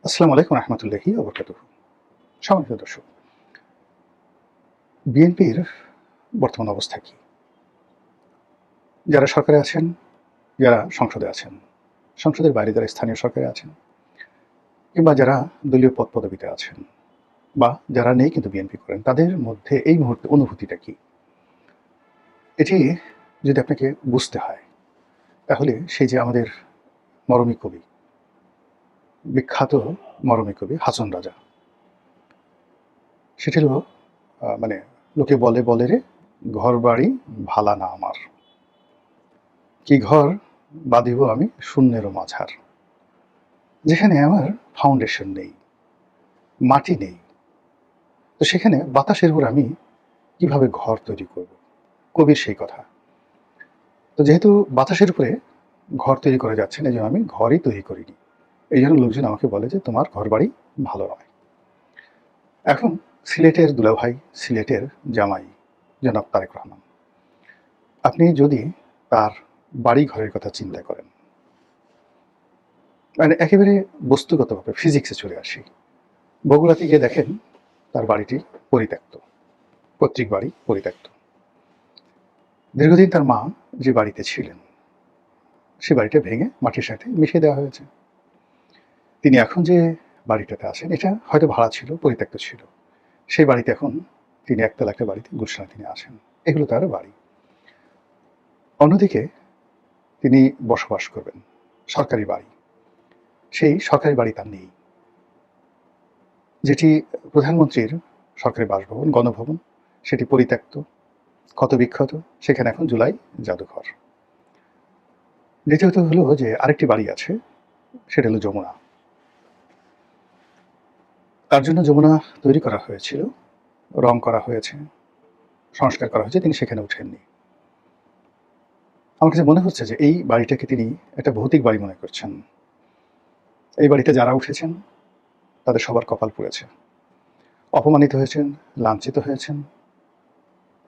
আসসালামু আলাইকুম রহমতুল্লাহি ওয়া বারাকাতুহু। সম্মানিত দর্শক, বিএনপির বর্তমান অবস্থা কি? যারা সরকারে আছেন, যারা সংসদে আছেন, সংসদের বাইরে যারা স্থানীয় সরকারে আছেন, কিংবা যারা দলীয় পদপদবিতে আছেন, বা যারা নেই কিন্তু বিএনপি করেন, তাদের মধ্যে এই মুহূর্তে অনুভূতিটা কি? এটি যদি আপনাকে বুঝতে হয়, তাহলে সেই যে আমাদের মরমী কবি, বিখ্যাত মরমী কবি হাছন রাজা, সেটি হলো মানে লোকে বলে বলে রে, ঘর বাড়ি ভালা না আমার, কি ঘর বাঁধিব আমি শূন্যেরও মাঝার। যেখানে আমার ফাউন্ডেশন নেই, মাটি নেই, তো সেখানে বাতাসের উপর আমি কিভাবে ঘর তৈরি করব? কবির সেই কথা। তো যেহেতু বাতাসের উপরে ঘর তৈরি করা যাচ্ছে না, এই জন্য আমি ঘরই তৈরি করিনি। এই জন্য লোকজন আমাকে বলে যে তোমার ঘর বাড়ি ভালো নয়। এখন সিলেটের দুলাভাই, সিলেটের জামাই জনাব তারেক রহমান, আপনি যদি তার বাড়ি ঘরের কথা চিন্তা করেন, মানে একেবারে বস্তুগতভাবে ফিজিক্সে চলে আসি, বগুড়াতে গিয়ে দেখেন তার বাড়িটি পরিত্যক্ত, পৈতৃক বাড়ি পরিত্যক্ত। দীর্ঘদিন তার মা যে বাড়িতে ছিলেন, সে বাড়িটা ভেঙে মাটির সাথে মিশিয়ে দেওয়া হয়েছে। তিনি এখন যে বাড়িটাতে আছেন, এটা হয়তো ভাড়া ছিল, পরিত্যক্ত ছিল। সেই বাড়িতে এখন তিনি একতলা একটা বাড়িতে গুলশানে তিনি আছেন। এগুলো তার বাড়ি। অন্যদিকে তিনি বসবাস করবেন সরকারি বাড়ি, সেই সরকারি বাড়ি তার নেই। যেটি প্রধানমন্ত্রীর সরকারি বাসভবন, গণভবন, সেটি পরিত্যক্ত, ক্ষতবিক্ষত, সেখানে এখন জুলাই জাদুঘর। দ্বিতীয়ত হলো যে আরেকটি বাড়ি আছে, সেটা হলো যমুনা। তার জন্য যমুনা তৈরি করা হয়েছিল, রং করা হয়েছে, সংস্কার করা হয়েছে, তিনি সেখানে ওঠেননি। আমার কাছে মনে হচ্ছে যে এই বাড়িটাকে তিনি একটা ভৌতিক বাড়ি মনে করছেন। এই বাড়িতে যারা উঠেছেন তাদের সবার কপাল পুড়েছে, অপমানিত হয়েছেন, লাঞ্ছিত হয়েছেন,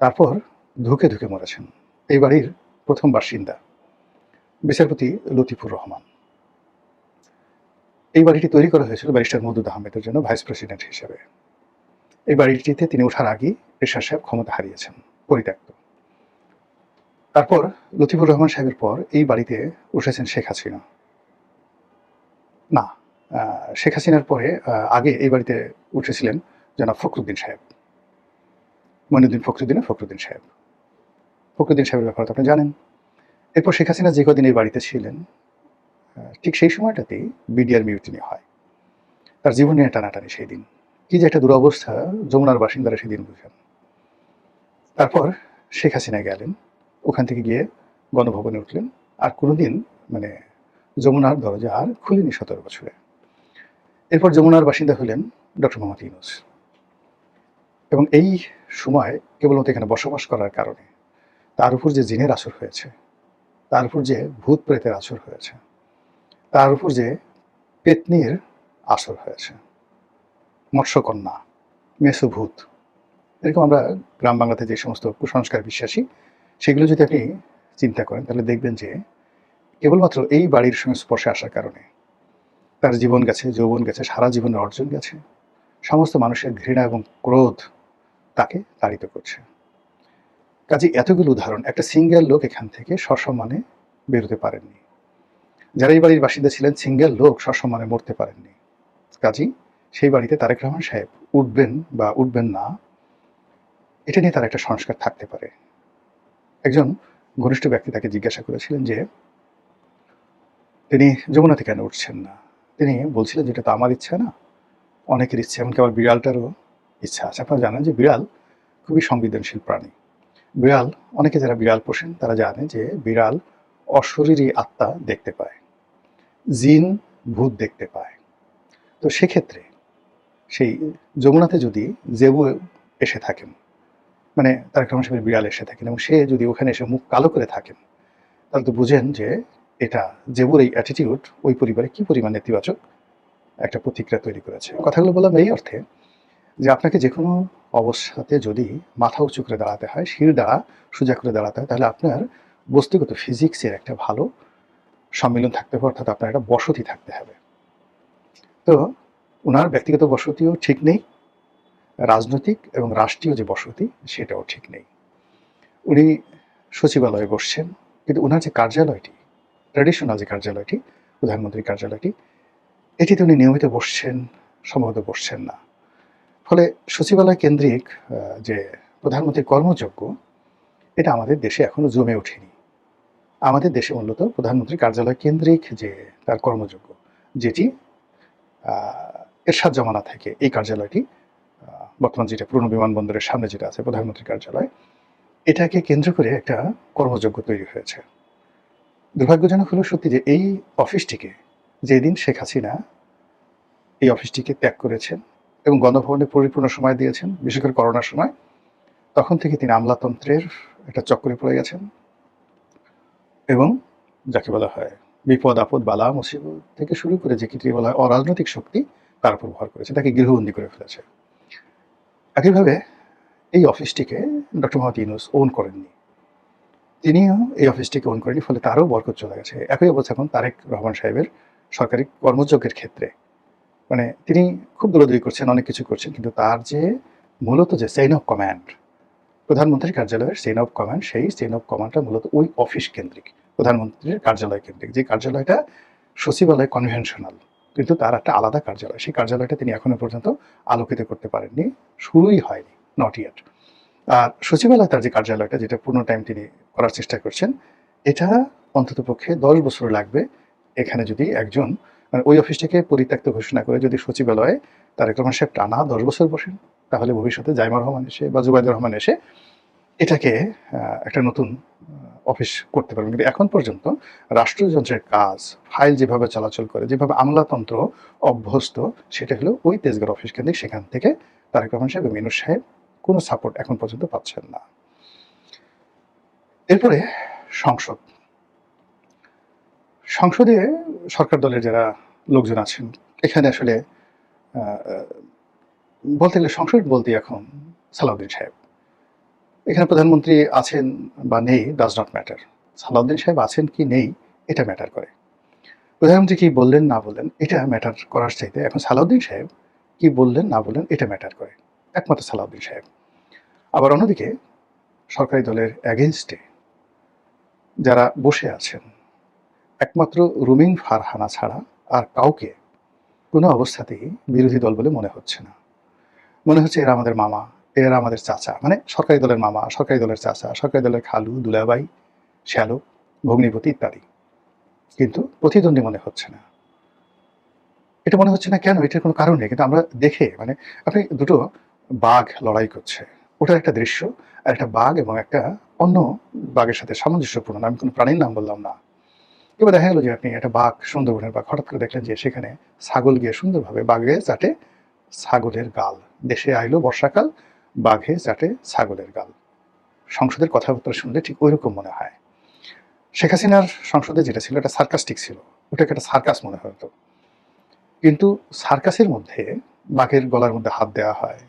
তারপর ধুকে ধুকে মরেছেন। এই বাড়ির প্রথম বাসিন্দা বিচারপতি লতিফুর রহমান। এই বাড়িটি তৈরি করা হয়েছিল ব্যারিস্টার মওদুদ আহমেদের জন্য ভাইস প্রেসিডেন্ট হিসেবে। এই বাড়িটিতে তিনি ওঠার আগেই এরশাদ সাহেব ক্ষমতা হারিয়েছেন, পরিত্যক্ত। তারপর লতিফুর রহমান সাহেবের পর এই বাড়িতে উঠেছেন শেখ হাসিনা। না, শেখ হাসিনার পরে আগে এই বাড়িতে উঠেছিলেন জনাব ফখরুদ্দিন সাহেব, মঈনুদ্দিন ফখরুদ্দিন সাহেব। ফখরুদ্দিন সাহেবের ব্যাপারে তো আপনি জানেন। এরপর শেখ হাসিনা যে কদিন এই বাড়িতে ছিলেন, ঠিক সেই সময়টাতেই বিডিআর মিউটিনি হয়। তার জীবন নিয়ে টানাটানি সেই দিন। কি যে একটা দুরবস্থা যমুনার বাসিন্দারা সেদিন বুঝেন। তারপর শেখ হাসিনা গেলেন, ওখান থেকে গিয়ে গণভবনে উঠলেন, আর কোনোদিন মানে যমুনার দরজা আর খুলেনি ১৭ বছরে। এরপর যমুনার বাসিন্দা হলেন ডক্টর মোহাম্মদ ইউনূস। এবং এই সময় কেবলমাত্র এখানে বসবাস করার কারণে তার উপর যে জিনের আসর হয়েছে, তার উপর যে ভূত প্রেতের আসর হয়েছে, তার উপর যে পেতনির আসর হয়েছে, মৎস্যকন্যা, মেসোভূত, এরকম আমরা গ্রাম বাংলাতে যে সমস্ত কুসংস্কার বিশ্বাসী, সেগুলো যদি আপনি চিন্তা করেন, তাহলে দেখবেন যে কেবলমাত্র এই বাড়ির সংস্পর্শে আসার কারণে তার জীবন গেছে, যৌবন গেছে, সারা জীবনের অর্জন গেছে। সমস্ত মানুষের ঘৃণা এবং ক্রোধ তাকে তাড়িত করছে। কাজে এতগুলো উদাহরণ, একটা সিঙ্গেল লোক এখান থেকে সসম্মানে বেরোতে পারেননি। যারা এই বাড়ির বাসিন্দা ছিলেন, সিঙ্গেল লোক সসম্মানে মরতে পারেননি। কাজেই সেই বাড়িতে তারেক রহমান সাহেব উঠবেন বা উঠবেন না, এটা নিয়ে তার একটা সংস্কার থাকতে পারে। একজন ঘনিষ্ঠ ব্যক্তি তাকে জিজ্ঞাসা করেছিলেন যে তিনি যমুনাতে কেন উঠছেন না। তিনি বলছিলেন যে এটা তো আমার ইচ্ছা না, অনেকের ইচ্ছে, এমনকি আমার বিড়ালটারও ইচ্ছা আছে। আপনারা জানেন যে বিড়াল খুবই সংবেদনশীল প্রাণী। বিড়াল, অনেকে যারা বিড়াল পোষেন তারা জানে যে বিড়াল অশরীরী আত্মা দেখতে পায়, জিন, ভূত দেখতে পায়। তো সেক্ষেত্রে সেই যমুনাতে যদি জেবু এসে থাকেন, মানে তারেক রহমান সাহেবের বিড়াল এসে থাকেন, এবং সে যদি ওখানে এসে মুখ কালো করে থাকেন, তাহলে তো বুঝেন যে এটা জেবুর এই অ্যাটিটিউড ওই পরিবারে কি পরিমাণ নেতিবাচক একটা প্রতিক্রিয়া তৈরি করেছে। কথাগুলো বললাম এই অর্থে যে আপনাকে যে কোনো অবস্থাতে যদি মাথা উঁচু করে দাঁড়াতে হয়, শির দ্বারা সোজা করে দাঁড়াতে হয়, তাহলে আপনার বস্তুগত ফিজিক্সের একটা ভালো সম্মিলন থাকতে হবে, অর্থাৎ আপনার একটা বসতি থাকতে হবে। তো ওনার ব্যক্তিগত বসতিও ঠিক নেই, রাজনৈতিক এবং রাষ্ট্রীয় যে বসতি সেটাও ঠিক নেই। উনি সচিবালয়ে বসছেন, কিন্তু ওনার যে কার্যালয়টি, ট্র্যাডিশনাল যে কার্যালয়টি, প্রধানমন্ত্রীর কার্যালয়টি, এটিতে উনি নিয়মিত বসছেন, সম্ভবত বসছেন না। ফলে সচিবালয় কেন্দ্রিক যে প্রধানমন্ত্রীর কর্মযজ্ঞ, এটা আমাদের দেশে এখনো জমে ওঠেনি। আমাদের দেশে মূলত প্রধানমন্ত্রীর কার্যালয় কেন্দ্রিক যে তার কর্মযজ্ঞ, যেটি এরশাদ জমানা থেকে এই কার্যালয়টি, বর্তমান যেটা পুরনো বিমানবন্দরের সামনে যেটা আছে প্রধানমন্ত্রীর কার্যালয়, এটাকে কেন্দ্র করে একটা কর্মযজ্ঞ তৈরি হয়েছে। দুর্ভাগ্যজনক হলো সত্যি যে এই অফিসটিকে, যেদিন শেখ হাসিনা এই অফিসটিকে ত্যাগ করেছেন এবং গণভবনে পরিপূর্ণ সময় দিয়েছেন, বিশেষ করে করোনার সময়, তখন থেকে তিনি আমলাতন্ত্রের একটা চক্করে পড়ে গেছেন এবং যাকে বলা হয় বিপদ আপদ বালা মুসিবত থেকে শুরু করে যে কি বলা হয় অরাজনৈতিক শক্তি তার উপর ভর করেছে, তাকে গৃহবন্দী করে ফেলেছে। একইভাবে এই অফিসটিকে ডক্টর মোহাম্মদ ইউনূস ওন করেননি, তিনিও এই অফিসটিকে ওন করেনি, ফলে তারও বরকত চলে গেছে। একই অবস্থা এখন তারেক রহমান সাহেবের সরকারি কর্মযজ্ঞের ক্ষেত্রে, মানে তিনি খুব দৌড়াদৌড়ি করছেন, অনেক কিছু করছেন, কিন্তু তার যে মূলত যে চেইন অফ কমান্ড, প্রধানমন্ত্রীর কার্যালয়ের চেইন অফ কমান্ড, সেই চেইন অফ কমান্ডটা মূলত ওই অফিস কেন্দ্রিক, প্রধানমন্ত্রীর কার্যালয় কেন্দ্রিক, যে কার্যালয়টা সচিবালয় কনভেনশনাল, কিন্তু তার একটা আলাদা কার্যালয়, সেই কার্যালয়টা তিনি এখনো পর্যন্ত আলোকিত করতে পারেননি, শুরুই হয়নি, নট ইয়েট। আর সচিবালয় তার যে কার্যালয়টা, যেটা পূর্ণ টাইম তিনি করার চেষ্টা করছেন, এটা অন্তত পক্ষে 10 বছর লাগবে। এখানে যদি একজন মানে ওই অফিসটাকে পরিত্যক্ত ঘোষণা করে যদি সচিবালয়ে তারেক রহমান সাহেব টানা 10 বছর বসেন, তাহলে ভবিষ্যতে জাইমা রহমান এসে বা জুবাইদুর রহমান এসে এটাকে একটা নতুন অফিস করতে পারবেন। কিন্তু এখন পর্যন্ত রাষ্ট্রযন্ত্রের কাজ, ফাইল যেভাবে চলাচল করে, যেভাবে আমলাতন্ত্র অভ্যস্ত, সেটা হলো ওই তেজগাঁও অফিস কেন্দ্রিক। সেখান থেকে তারেক রহমান সাহেব এবং ইউনূস সাহেব কোনো সাপোর্ট এখন পর্যন্ত পাচ্ছেন না। এরপরে সংসদ, সংসদে সরকার দলের যারা লোকজন আছেন, এখানে আসলে বলতে গেলে সংসদ বলতে এখন সালাউদ্দিন সাহেব, এখানে প্রধানমন্ত্রী আছেন বা নেই ডাজ নট ম্যাটার, সালাউদ্দিন সাহেব আছেন কি নেই এটা ম্যাটার করে। প্রধানমন্ত্রী কি বললেন না বললেন এটা ম্যাটার করার চাইতে এখন সালাউদ্দিন সাহেব কি বললেন না বললেন এটা ম্যাটার করে, একমাত্র সালাউদ্দিন সাহেব। আবার অন্যদিকে সরকারি দলের অ্যাগেনস্টে যারা বসে আছেন, একমাত্র রুমিন ফারহানা ছাড়া আর কাউকে কোনো অবস্থাতেই বিরোধী দল বলে মনে হচ্ছে না। মনে হচ্ছে এরা আমাদের মামা, এরা আমাদের চাচা, মানে সরকারি দলের মামা, সরকারি দলের চাচা, সরকারি দলের খালু, দুলাভাই, শ্যালক, ভগ্নিপতি ইত্যাদি, কিন্তু প্রতিদ্বন্দ্বী মনে হচ্ছে না। এটা মনে হচ্ছে না কেন, এটার কোনো কারণ নেই, কিন্তু আমরা দেখে মানে আপনি দুটো বাঘ লড়াই করছে, ওটার একটা দৃশ্য, আর একটা বাঘ এবং একটা অন্য বাঘের সাথে সামঞ্জস্যপূর্ণ, আমি কোনো প্রাণীর নাম বললাম না। এবার দেখা গেল যে আপনি একটা বাঘ, সুন্দরবনের বাঘ, হঠাৎ করে দেখলেন যে সেখানে ছাগল গিয়ে সুন্দরভাবে বাঘে চাটে ছাগলের গাল, দেশে আইলো বর্ষাকাল, বাঘে চাটে ছাগলের গাল। সংসদের কথাবার্তা শুনলে ঠিক ওই রকম মনে হয়। শেখ হাসিনার সংসদে যেটা ছিল এটা সার্কাস্টিক ছিল, ওটাকে একটা সার্কাস মনে হতো, কিন্তু সার্কাসের মধ্যে বাঘের গলার মধ্যে হাত দেওয়া হয়,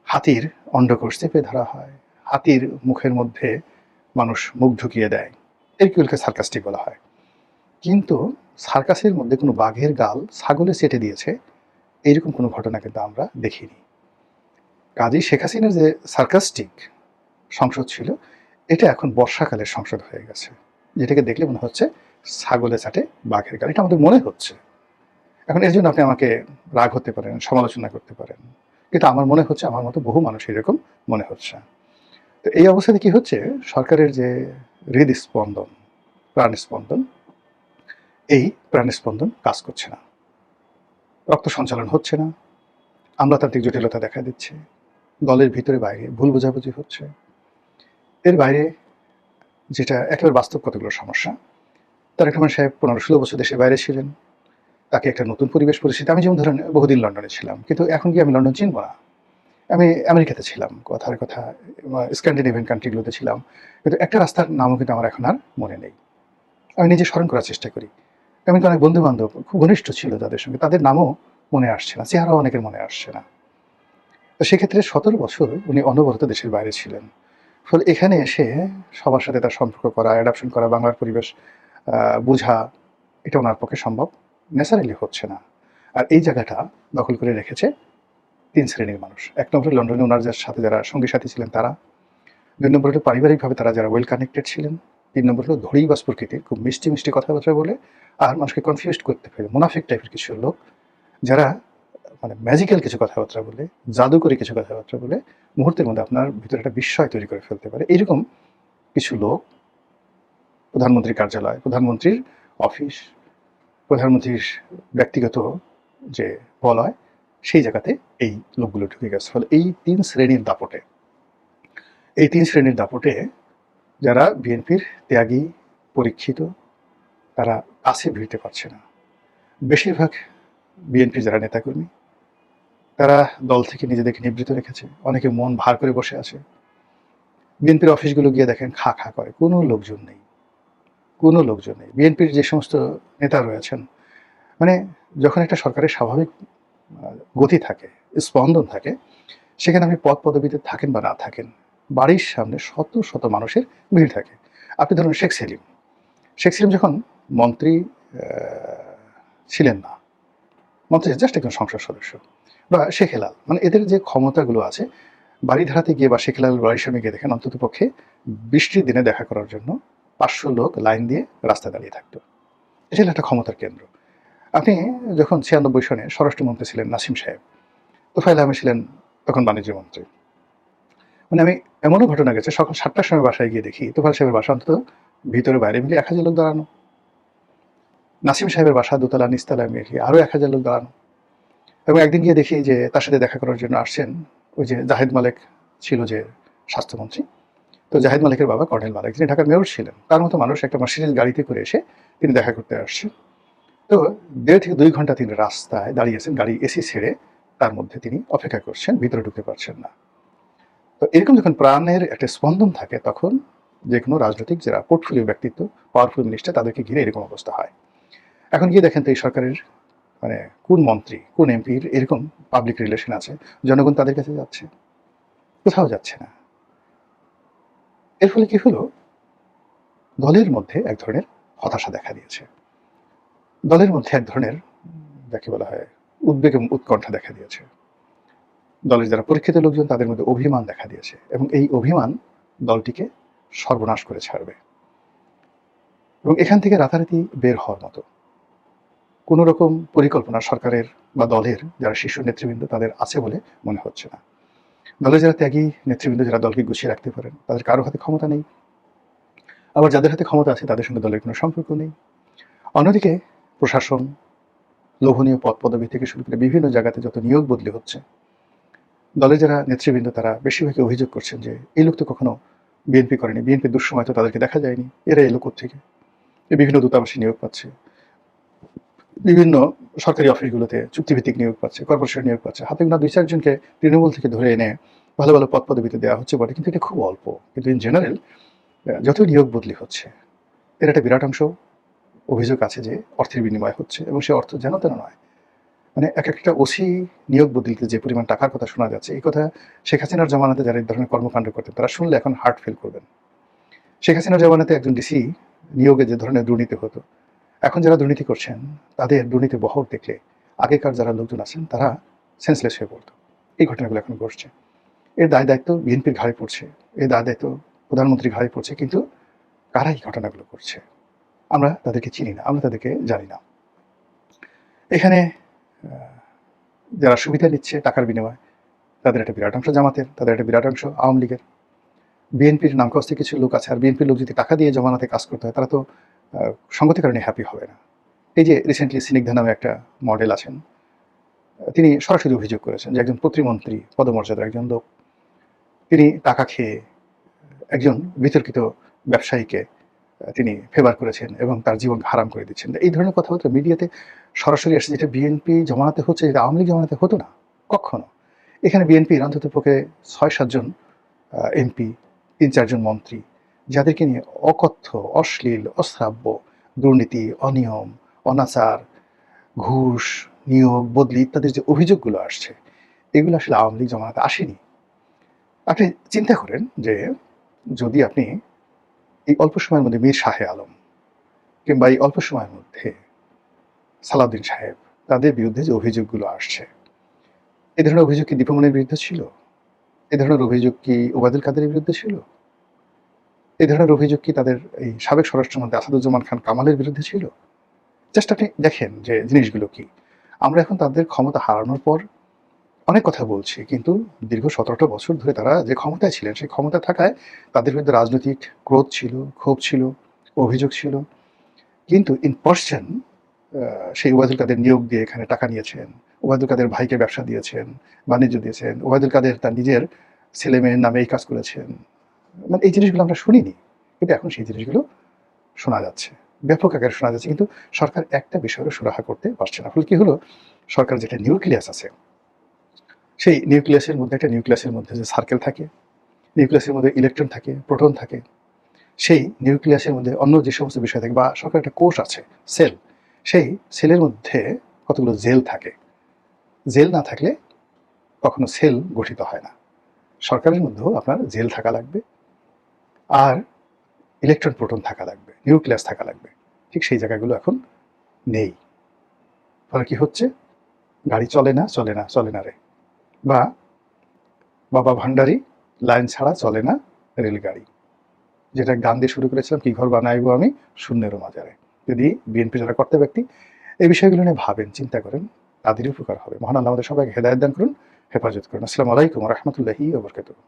হাতির অন্ডকোষ চেপে ধরা হয়, হাতির মুখের মধ্যে মানুষ মুখ ঢুকিয়ে দেয়, এরগুলোকে সার্কাস্টিক বলা হয়। কিন্তু সার্কাসের মধ্যে কোনো বাঘের গাল ছাগলে চেটে দিয়েছে এইরকম কোনো ঘটনা কিন্তু আমরা দেখিনি। কাজেই শেখ হাসিনার যে সার্কাস্টিক সংসদ ছিল, এটা এখন বর্ষাকালের সংসদ হয়ে গেছে, যেটাকে দেখলে মনে হচ্ছে ছাগলে চাটে বাঘের গাল, এটা আমাদের মনে হচ্ছে। এখন এর জন্য আপনি আমাকে রাগ হতে পারেন, সমালোচনা করতে পারেন, কিন্তু আমার মনে হচ্ছে, আমার মতো বহু মানুষ এরকম মনে হচ্ছে। তো এই অবস্থাতে কি হচ্ছে, সরকারের যে হৃদস্পন্দন, প্রাণস্পন্দন, এই প্রাণস্পন্দন কাজ করছে না, রক্ত সঞ্চালন হচ্ছে না, আমলাতান্ত্রিক জটিলতা দেখা দিচ্ছে, দলের ভিতরে বাইরে ভুল বোঝাবুঝি হচ্ছে। এর বাইরে যেটা একেবারে বাস্তব কতগুলো সমস্যা, তারেক রহমান সাহেব 15-16 বছর দেশের বাইরে ছিলেন, তাকে একটা নতুন পরিবেশ পরিস্থিতি, আমি যেমন ধরেন বহুদিন লন্ডনে ছিলাম, কিন্তু এখন কি আমি লন্ডন চিনব না? আমি আমেরিকাতে ছিলাম, কথার কথা স্ক্যান্ডিনেভিয়ান কান্ট্রিগুলোতে ছিলাম, কিন্তু একটা রাস্তার নামও কিন্তু আমার এখন আর মনে নেই। আমি নিজে স্মরণ করার চেষ্টা করি, এমনকি অনেক বন্ধু বান্ধব খুব ঘনিষ্ঠ ছিল তাদের সঙ্গে, তাদের নামও মনে আসছে না, চেহারাও অনেকের মনে আসছে না। তো সেক্ষেত্রে 17 বছর উনি অনবরত দেশের বাইরে ছিলেন, ফলে এখানে এসে সবার সাথে তার সম্পর্ক করা, অ্যাডাপশন করা, বাংলার পরিবেশ বোঝা, এটা ওনার পক্ষে সম্ভব ন্যাচারালি হচ্ছে না। আর এই জায়গাটা দখল করে রেখেছে 3 শ্রেণীর মানুষ। 1 নম্বরে লন্ডনে ওনার সাথে যারা সঙ্গী সাথী ছিলেন তারা, 2 নম্বর হলো পারিবারিকভাবে তারা যারা ওয়েল কানেক্টেড ছিলেন, 3 নম্বর হলো ধড়িবাজ প্রকৃতির খুব মিষ্টি মিষ্টি কথাবার্তা বলে আর মানুষকে কনফিউজড করতে পারে মুনাফিক টাইপের কিছু লোক, যারা মানে ম্যাজিক্যাল কিছু কথাবার্তা বলে, জাদুকরী কিছু কথাবার্তা বলে মুহূর্তের মধ্যে আপনার ভিতরে একটা বিস্ময় তৈরি করে ফেলতে পারে। এইরকম কিছু লোক প্রধানমন্ত্রীর কার্যালয়, প্রধানমন্ত্রীর অফিস, প্রধানমন্ত্রীর ব্যক্তিগত যে বলয়, সেই জায়গাতে এই লোকগুলো ঢুকে গেছে। ফলে এই 3 শ্রেণীর দাপটে যারা বিএনপির ত্যাগী, পরীক্ষিত, তারা কাছে ভিড়তে পারছে না। বেশিরভাগ বিএনপির যারা নেতাকর্মী, তারা দল থেকে নিজেদেরকে নিবৃত রেখেছে। অনেকে মন ভার করে বসে আছে। বিএনপির অফিসগুলো গিয়ে দেখেন খা খা করে, কোনো লোকজন নেই। বিএনপির যে সমস্ত নেতা রয়েছেন, মানে যখন একটা সরকারের স্বাভাবিক গতি থাকে, স্পন্দন থাকে, সেখানে আপনি পদ পদবিতে থাকেন বা না থাকেন, বাড়ির সামনে শত শত মানুষের ভিড় থাকে। আপনি ধরুন শেখ সেলিম যখন মন্ত্রী ছিলেন না, মন্ত্রী জাস্ট একজন সংসদ সদস্য, বা শেখ হেলাল, মানে এদের যে ক্ষমতাগুলো আছে, বাড়ি ধারাতে গিয়ে বা শেখ হেলাল বাড়ির সামনে গিয়ে দেখেন অন্তত পক্ষে বৃষ্টির দিনে দেখা করার জন্য 500 লোক লাইন দিয়ে রাস্তায় দাঁড়িয়ে থাকতো। এটা হলো একটা ক্ষমতার কেন্দ্র। আপনি যখন 96 সনে স্বরাষ্ট্রমন্ত্রী ছিলেন নাসিম সাহেব, তোফায়েল আহমেদ ছিলেন তখন বাণিজ্য মন্ত্রী, মানে আমি এমনও ঘটনা গেছে সকাল 7টার সময় বাসায় গিয়ে দেখি তোফায়েল সাহেবের বাসা অন্তত ভিতরে বাইরে মিলিয়ে 1000 লোক দাঁড়ানো, নাসিম সাহেবের বাসা দোতলা নিচতলায় মিলিয়ে আরও 1000 লোক দাঁড়ানো। এবং একদিন গিয়ে দেখি যে তার সাথে দেখা করার জন্য আসছেন ওই যে জাহেদ মালেক ছিল যে স্বাস্থ্যমন্ত্রী, তো জাহেদ মালিকের বাবা কর্নেল মালিক, যিনি ঢাকার মেয়র ছিলেন, তার মতো মানুষ একটা মার্সিডিজ গাড়িতে করে এসে তিনি দেখা করতে আসছেন। তো 1.5 থেকে 2 ঘন্টা তিনি রাস্তায় দাঁড়িয়েছেন, গাড়ি এসি ছেড়ে, তার মধ্যে তিনি অপেক্ষা করছেন, ভিতরে ঢুকতে পারছেন না। তো এরকম যখন প্রাণের একটা স্পন্দন থাকে, তখন যে কোনো রাজনৈতিক যারা পোর্টফোলিও ব্যক্তিত্ব, পাওয়ারফুল মিনিস্টার, তাদেরকে ঘিরে এরকম অবস্থা হয়। এখন গিয়ে দেখেন তো এই সরকারের মানে কোন মন্ত্রী, কোন এমপির এরকম পাবলিক রিলেশন আছে, জনগণ তাদের কাছে যাচ্ছে? কোথাও যাচ্ছে না। এর ফলে কি হলো, দলের মধ্যে এক ধরনের হতাশা দেখা দিয়েছে, দলের মধ্যে এক ধরনের যাকে বলা হয় উদ্বেগ এবং উৎকণ্ঠা দেখা দিয়েছে। দলের যারা পরীক্ষিত লোকজন, তাদের মধ্যে অভিমান দেখা দিয়েছে, এবং এই অভিমান দলটিকে সর্বনাশ করে ছাড়বে। এবং এখান থেকে রাতারাতি বের হওয়ার মতো কোনো রকম পরিকল্পনা সরকারের বা দলের যারা শীর্ষ নেতৃবৃন্দ, তাদের আছে বলে মনে হচ্ছে না। দলের যারা ত্যাগী নেতৃবৃন্দ, যারা দলকে গুছিয়ে রাখতে পারেন, তাদের কারো হাতে ক্ষমতা নেই। আবার যাদের হাতে ক্ষমতা আছে, তাদের সঙ্গে দলের কোনো সম্পর্ক নেই। অন্যদিকে প্রশাসন, লোভনীয় পদ পদবি থেকে শুরু করে বিভিন্ন জায়গাতে যত নিয়োগ বদলি হচ্ছে, দলের যারা নেতৃবৃন্দ, তারা বেশিরভাগই অভিযোগ করছেন যে এই লোক তো কখনো বিএনপি করেনি, বিএনপির দুঃসময় তো তাদেরকে দেখা যায়নি, এরা এলো কোত্থেকে? বিভিন্ন দূতাবাসে নিয়োগ পাচ্ছে, বিভিন্ন সরকারি অফিসগুলোতে চুক্তিভিত্তিক নিয়োগ পাচ্ছে, কর্পোরেশন নিয়োগ পাচ্ছে, হাতে গোনা 2-4 জনকে তৃণমূল থেকে ধরে এনে ভালো ভালো পদ পদবিতে দেওয়া হচ্ছে বটে, কিন্তু এটা খুব অল্প। কিন্তু ইন জেনারেল যত নিয়োগ বদলি হচ্ছে, এর একটা বিরাট অংশ অভিযোগ আছে যে অর্থের বিনিময় হচ্ছে, এবং সে অর্থ যেন তেন নয়। মানে এক একটা ওসি নিয়োগ বদলিতে যে পরিমাণ টাকার কথা শোনা যাচ্ছে, এই কথা শেখ হাসিনার জমানাতে যারা এই ধরনের কর্মকাণ্ড করতেন, তারা শুনলে এখন হার্ট ফেল করবেন। শেখ হাসিনার জমানাতে একজন ডিসি নিয়োগে যে ধরনের দুর্নীতি হতো, এখন যারা দুর্নীতি করছেন, তাদের দুর্নীতি বহর দেখলে আগেকার যারা লোকজন আছেন, তারা সেন্সলেস হয়ে পড়তো। এই ঘটনাগুলো এখন ঘটছে। এর দায় দায়িত্ব বিএনপির ঘাড়ে পড়ছে, এর দায় দায়িত্ব প্রধানমন্ত্রীর ঘাড়ে পড়ছে, কিন্তু কারা এই ঘটনাগুলো করছে? আমরা তাদেরকে চিনি না, আমরা তাদেরকে জানি না। এখানে যারা সুবিধা নিচ্ছে টাকার বিনিময়ে, তাদের একটা বিরাট অংশ জামাতের, তাদের একটা বিরাট অংশ আওয়ামী লীগের। বিএনপির নামকস্তে কিছু লোক আছে, আর বিএনপির লোক যদি টাকা দিয়ে জমানাতে কাজ করতে হয়, তারা তো সঙ্গতির কারণে হ্যাপি হবে না। এই যে রিসেন্টলি স্নিগ্ধা নামে একটা মডেল আছেন, তিনি সরাসরি অভিযোগ করেছেন যে একজন প্রতিমন্ত্রী পদমর্যাদার একজন লোক, তিনি টাকা খেয়ে একজন বিতর্কিত ব্যবসায়ীকে তিনি ফেভার করেছেন এবং তার জীবন হারাম করে দিচ্ছেন। এই ধরনের কথাবার্তা মিডিয়াতে সরাসরি আসছে, যেটা বিএনপি জমানাতে হচ্ছে, যেটা আওয়ামী লীগ জমানাতে হতো না কখনো। এখানে বিএনপির অন্তত পক্ষে 6-7 জন এমপি, 3-4 জন মন্ত্রী, যাদেরকে নিয়ে অকথ্য, অশ্লীল, অশ্রাব্য দুর্নীতি, অনিয়ম, অনাচার, ঘুষ, নিয়োগ বদলি ইত্যাদির যে অভিযোগগুলো আসছে, এগুলো আসলে আওয়ামী লীগ জমানাতে আসেনি। আপনি চিন্তা করেন যে যদি আপনি এই অল্প সময়ের মধ্যে মীর শাহে আলম, কিংবা এই অল্প সময়ের মধ্যে সালাউদ্দিন সাহেব, তাদের বিরুদ্ধে যে অভিযোগগুলো আসছে, এই ধরনের অভিযোগ কি দীপমণির বিরুদ্ধে ছিল? এই ধরনের অভিযোগ কি ওবায়দুল কাদেরের বিরুদ্ধে ছিল? এই ধরনের অভিযোগ কি তাদের এই সাবেক স্বরাষ্ট্রমন্ত্রী আসাদুজ্জামান খান কামালের বিরুদ্ধে ছিল? জাস্ট আপনি দেখেন যে জিনিসগুলো কি। আমরা এখন তাদের ক্ষমতা হারানোর পর অনেক কথা বলছি, কিন্তু দীর্ঘ ১৭টা বছর ধরে তারা যে ক্ষমতায় ছিলেন, সেই ক্ষমতায় থাকায় তাদের বিরুদ্ধে রাজনৈতিক ক্রোধ ছিল, ক্ষোভ ছিল, অভিযোগ ছিল। কিন্তু ইন পার্সন সেই ওবায়দুল কাদের নিয়োগ দিয়ে এখানে টাকা নিয়েছেন, ওবায়দুল কাদের ভাইকে ব্যবসা দিয়েছেন, বাণিজ্য দিয়েছেন, ওবায়দুল কাদের তার নিজের ছেলে-মেয়ের নামে এই কাজ করেছেন। মানে এই জিনিসগুলো আমরা শুনিনি। কিন্তু এখন সেই জিনিসগুলো শোনা যাচ্ছে। ব্যাপক আকারে শোনা যাচ্ছে। কিন্তু সরকার একটা বিষয়েরও সুরাহা করতে পারছে না। ফলে কি হলো? সরকার যেটা নিউক্লিয়াস আছে, সেই নিউক্লিয়াসের মধ্যে একটা নিউক্লিয়াসের মধ্যে যে সার্কেল থাকে, নিউক্লিয়াসের মধ্যে ইলেকট্রন থাকে, প্রোটন থাকে। সেই নিউক্লিয়াসের মধ্যে অন্য যে সমস্ত বিষয় থাকে বা সরকার একটা কোষ আছে, সেল। সেই সেলের মধ্যে কতগুলো জেল থাকে। জেল না থাকলে কখনো সেল গঠিত হয় না। সরকারের মধ্যেও আপনার জেল থাকা লাগবে, আর ইলেকট্রন প্রোটন থাকা লাগবে, নিউক্লিয়াস থাকা লাগবে। ঠিক সেই জায়গাগুলো এখন নেই। ফলে কি হচ্ছে? গাড়ি চলে না, চলে না, চলে না রে। বা বাবা ভান্ডারী, লাইন ছাড়া চলে না রেলগাড়ি। যেটা গান দিয়ে শুরু করেছিলাম, কি ঘর বানাইবো আমি শূন্যেরও মাজারে। যদি বিএনপি যারা কর্তা ব্যক্তি এই বিষয়গুলো নিয়ে ভাবেন, চিন্তা করেন, তাদেরই উপকার হবে। মহান আল্লাহ আমাদের সবাইকে হেদায়েত দান করুন, হেফাজত করুন। আসসালামু আলাইকুম ওয়া রাহমাতুল্লাহি ওয়া বারাকাতুহু।